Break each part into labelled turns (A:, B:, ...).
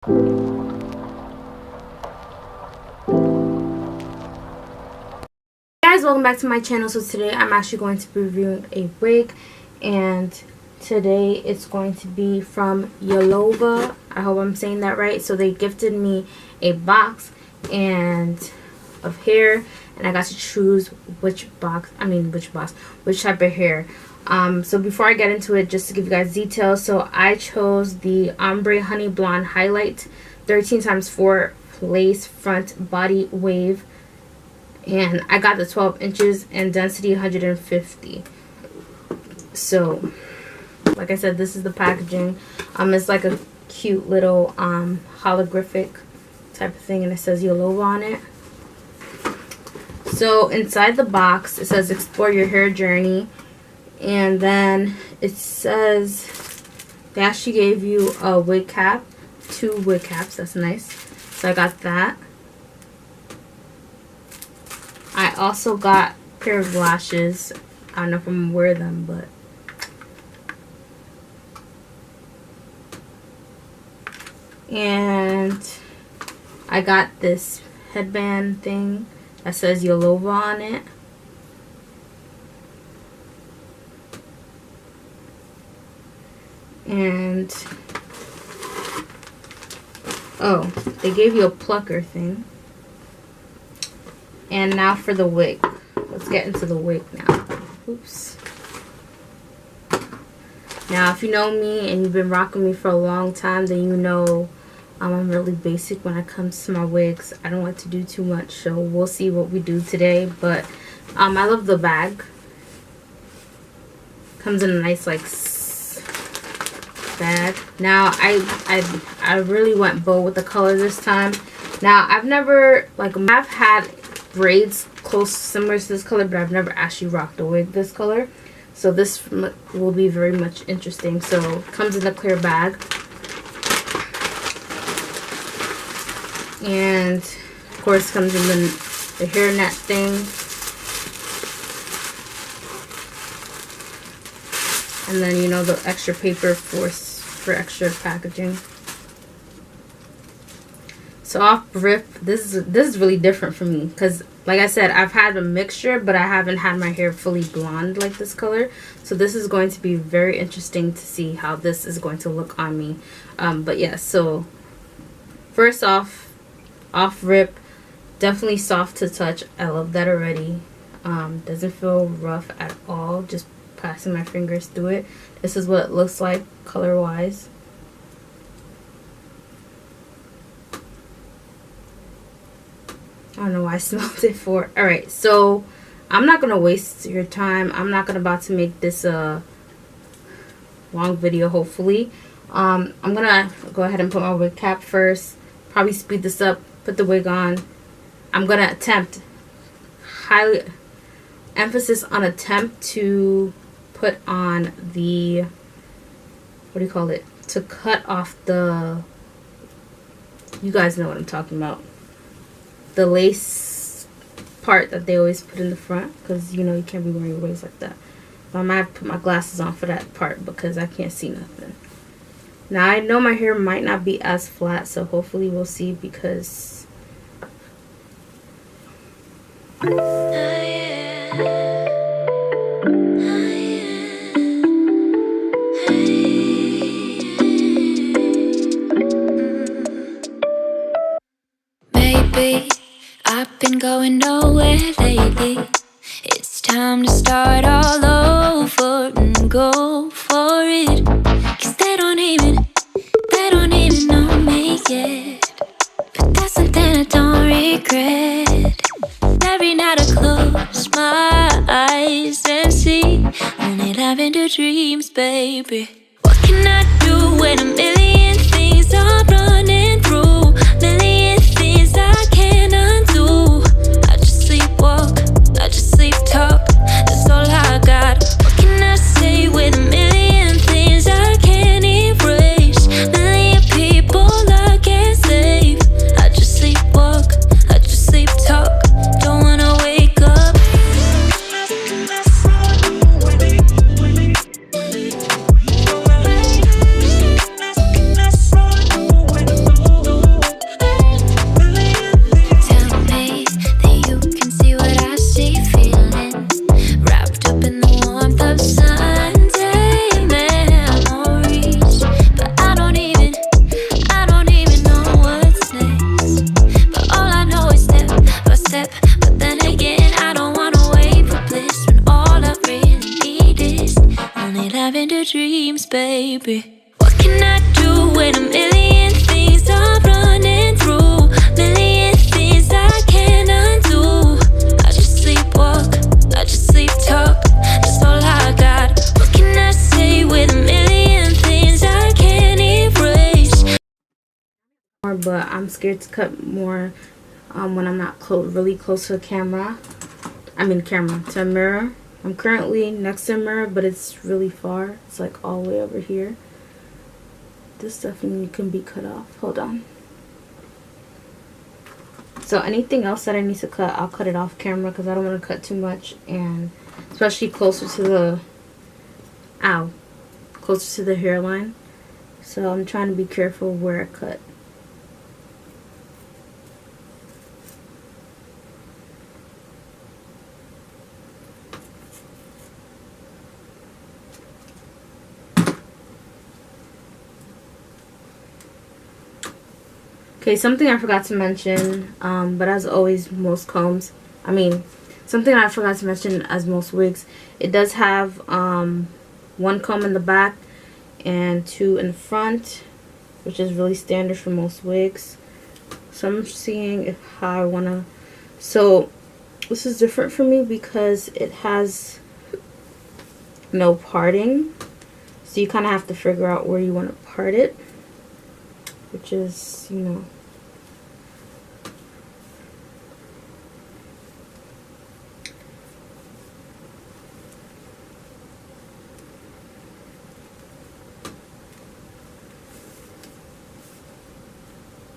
A: Hey guys, welcome back to my channel. So today I'm actually going to be reviewing a wig, and today it's going to be from Yolova. I hope I'm saying that right. So they gifted me a box and of hair, and I got to choose which type of hair. So before I get into it, just to give you guys details, so I chose the Ombre Honey Blonde Highlight 13x4 lace front body wave, and I got the 12 inches and density 150. So like I said, this is the packaging. It's like a cute little holographic type of thing, and it says Yolova on it. So inside the box it says explore your hair journey, and then it says they actually gave you a wig cap, 2 wig caps. That's nice. So I got that. I also got a pair of lashes. I don't know if I'm gonna wear them, but and I got this headband thing that says Yolova on it. And oh, they gave you a plucker thing. And now for the wig. Let's get into the wig now. Oops. Now, if you know me and you've been rocking me for a long time, then you know I'm really basic when it comes to my wigs. I don't like to do too much, so we'll see what we do today. But I love the bag. Comes in a nice like bag. Now I really went bold with the color this time. Now I've had braids close similar to this color, but I've never actually rocked a wig this color, so this will be very much interesting. So it comes in a clear bag, and of course comes in the hairnet thing, and then, you know, the extra paper for extra packaging. So off rip, this is really different for me, because like I said, I've had a mixture, but I haven't had my hair fully blonde like this color. So this is going to be very interesting to see how this is going to look on me. But yeah, so first off rip, definitely soft to touch. I love that already. Doesn't feel rough at all, just passing my fingers through it. This is what it looks like color wise. I don't know why I smelled it for. Alright, so I'm not going to waste your time. I'm not about to make this a long video, hopefully. I'm going to go ahead and put my wig cap first. Probably speed this up, put the wig on. I'm going to attempt, highly emphasis on attempt, to put on the, what do you call it? To cut off the, you guys know what I'm talking about. The lace part that they always put in the front, because you know you can't be wearing wigs like that. But I might put my glasses on for that part because I can't see nothing. Now I know my hair might not be as flat, so hopefully we'll see, because
B: maybe I've been going nowhere lately. It's time to start all over and go for it. 'Cause they don't even know me yet. But that's something I don't regret. Every night I close my eyes and see only lavender dreams, baby. What can I do when a million things are running through? Million things I can't undo. I just sleepwalk, I just sleep talk. That's all I got. What can I say with a million things I can't erase? Million people I can't save. I just sleepwalk, I just sleep talk. Don't wanna wake up. baby. What can I do when a million things are running through? Million things I can't undo. I just sleepwalk, I just sleep talk. That's all I got. What can I say with a million things I can't erase?
A: But I'm scared to cut more when I'm not really close to the camera. To a mirror. I'm currently next to a mirror, but it's really far. It's like all the way over here. This definitely can be cut off. Hold on. So anything else that I need to cut, I'll cut it off camera because I don't want to cut too much, and especially closer to the hairline. So I'm trying to be careful where I cut. Okay, something I forgot to mention, but as always, something I forgot to mention as most wigs, it does have one comb in the back and two in the front, which is really standard for most wigs. So I'm seeing how I want to, so this is different for me because it has no parting, so you kind of have to figure out where you want to part it, which is, you know,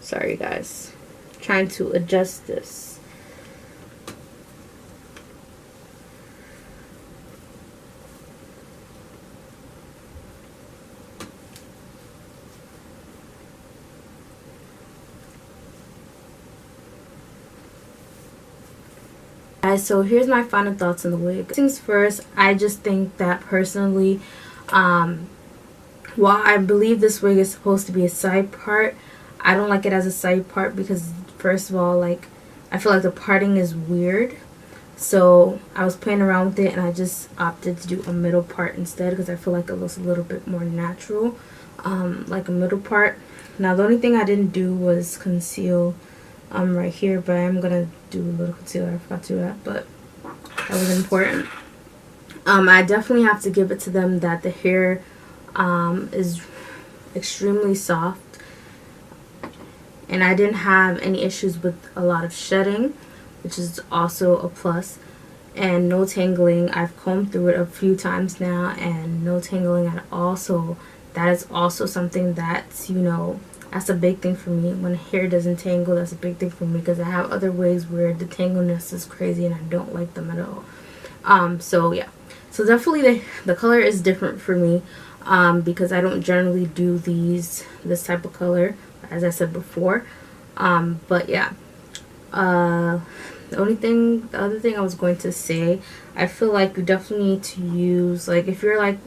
A: sorry guys, trying to adjust this. Guys, so here's my final thoughts on the wig. Things first, I just think that personally, while I believe this wig is supposed to be a side part, I don't like it as a side part because, first of all, like, I feel like the parting is weird. So I was playing around with it and I just opted to do a middle part instead because I feel like it looks a little bit more natural, like a middle part. Now the only thing I didn't do was conceal right here, but I am gonna do a little concealer. I forgot to do that, but that was important. I definitely have to give it to them that the hair is extremely soft, and I didn't have any issues with a lot of shedding, which is also a plus, and no tangling. I've combed through it a few times now and no tangling at all, so that is also something that's, you know, that's a big thing for me. When hair doesn't tangle, that's a big thing for me because I have other wigs where the tangleness is crazy and I don't like them at all. So yeah, so definitely the color is different for me because I don't generally do this type of color, as I said before. But yeah, the other thing I was going to say, I feel like you definitely need to use, like, if you're like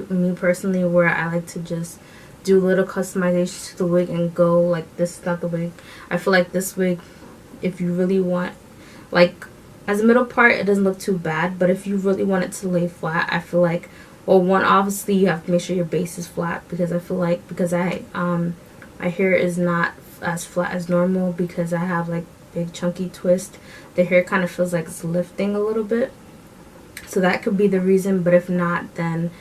A: me personally, where I like to just do little customization to the wig and go like, this is not the wig. I feel like this wig, if you really want, like, as a middle part, it doesn't look too bad, but if you really want it to lay flat, I feel like, well, one, obviously you have to make sure your base is flat, because I feel like, because my hair is not as flat as normal because I have like big chunky twist, the hair kind of feels like it's lifting a little bit, so that could be the reason. But if not, then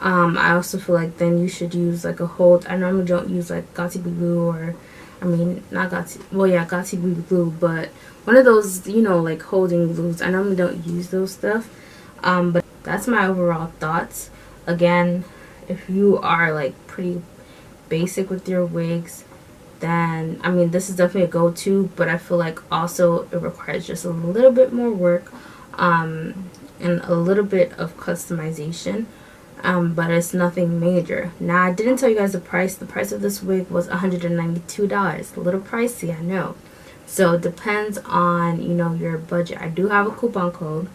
A: I also feel like then you should use like a hold. I normally don't use like Got2b glue, or not Got2b glue, but one of those, you know, like holding glues. I normally don't use those stuff, but that's my overall thoughts. Again, if you are like pretty basic with your wigs, then this is definitely a go-to, but I feel like also it requires just a little bit more work and a little bit of customization, but it's nothing major. Now, I didn't tell you guys the price. The price of this wig was $192. A little pricey, I know. So it depends on, you know, your budget. I do have a coupon code.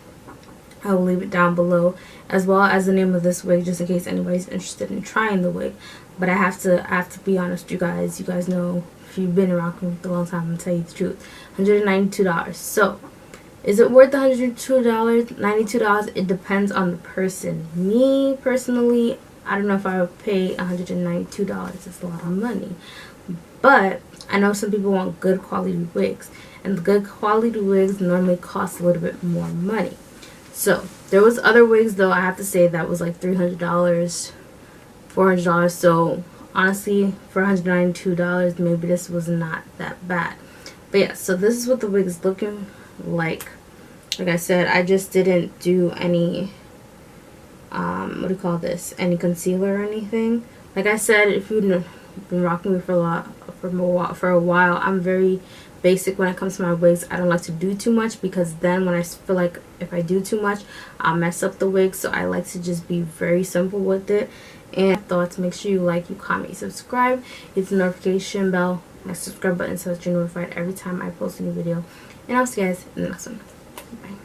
A: I will leave it down below, as well as the name of this wig, just in case anybody's interested in trying the wig. But I have to be honest, you guys. You guys know, if you've been around me for a long time, I'm gonna tell you the truth. $192. So, is it worth $192? $92? It depends on the person. Me personally, I don't know if I would pay $192. It's a lot of money. But I know some people want good quality wigs. And the good quality wigs normally cost a little bit more money. So, there was other wigs though, I have to say, that was like $300, $400. So, honestly, for $192, maybe this was not that bad. But yeah, so this is what the wig is looking like. Like I said, I just didn't do any, what do you call this? Any concealer or anything. Like I said, if you've been rocking me for a while, I'm very basic when it comes to my wigs. I don't like to do too much, because then when I feel like if I do too much, I'll mess up the wig. So I like to just be very simple with it. And thoughts, make sure you like, you comment, you subscribe, hit the notification bell, my subscribe button, so that you're notified every time I post a new video. And I'll see you guys in the next one. Bye.